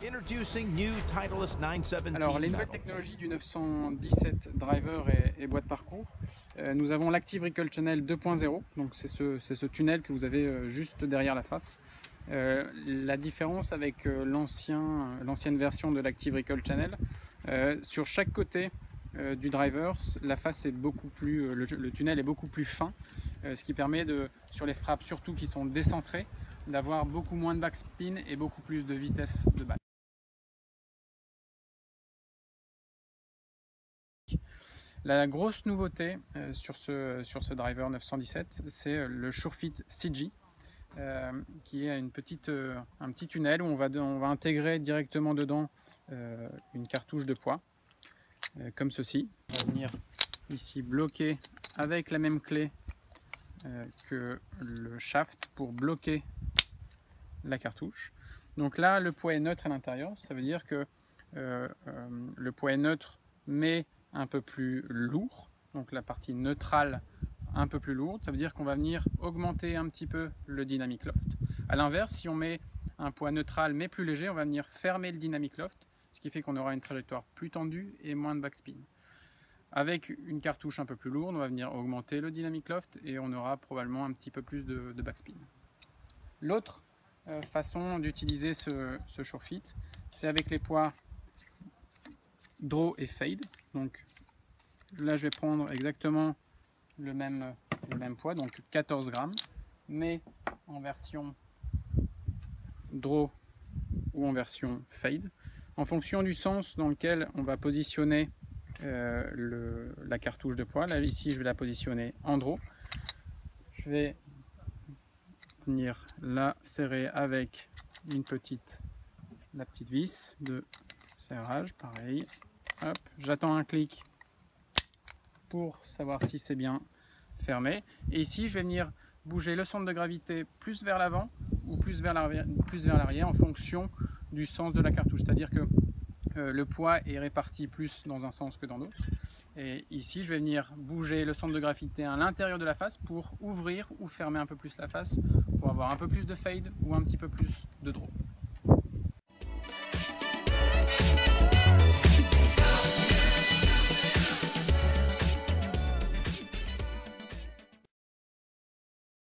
Introducing new Titleist 917 Alors, les nouvelles pedals. technologies du 917 driver et boîte parcours, nous avons l'Active Recall Channel 2.0, donc c'est ce tunnel que vous avez juste derrière la face. La différence avec l'ancienne version de l'Active Recall Channel, sur chaque côté du driver, la face est beaucoup plus, le tunnel est beaucoup plus fin, ce qui permet sur les frappes surtout qui sont décentrées, d'avoir beaucoup moins de backspin et beaucoup plus de vitesse de balle. La grosse nouveauté sur ce driver 917, c'est le SureFit CG, qui est un petit tunnel où on va intégrer directement dedans une cartouche de poids, comme ceci. On va venir ici bloquer avec la même clé que le shaft pour bloquer la cartouche. Donc là, le poids est neutre à l'intérieur, ça veut dire que le poids est neutre mais un peu plus lourd, donc la partie neutrale un peu plus lourde, ça veut dire qu'on va venir augmenter un petit peu le dynamic loft. A l'inverse, si on met un poids neutral mais plus léger, on va venir fermer le dynamic loft, ce qui fait qu'on aura une trajectoire plus tendue et moins de backspin. Avec une cartouche un peu plus lourde, on va venir augmenter le dynamic loft et on aura probablement un petit peu plus de backspin. L'autre façon d'utiliser ce SureFit, c'est avec les poids draw et fade. Donc là, je vais prendre exactement le même poids, donc 14 grammes, mais en version draw ou en version fade, en fonction du sens dans lequel on va positionner la cartouche de poids. Là, ici, je vais la positionner en draw. Je vais venir la serrer avec la petite vis de serrage, pareil. Hop, j'attends un clic pour savoir si c'est bien fermé. Et ici, je vais venir bouger le centre de gravité plus vers l'avant ou plus vers l'arrière en fonction du sens de la cartouche. C'est-à-dire que le poids est réparti plus dans un sens que dans l'autre. Et ici, je vais venir bouger le centre de gravité à l'intérieur de la face pour ouvrir ou fermer un peu plus la face, pour avoir un peu plus de fade ou un petit peu plus de draw.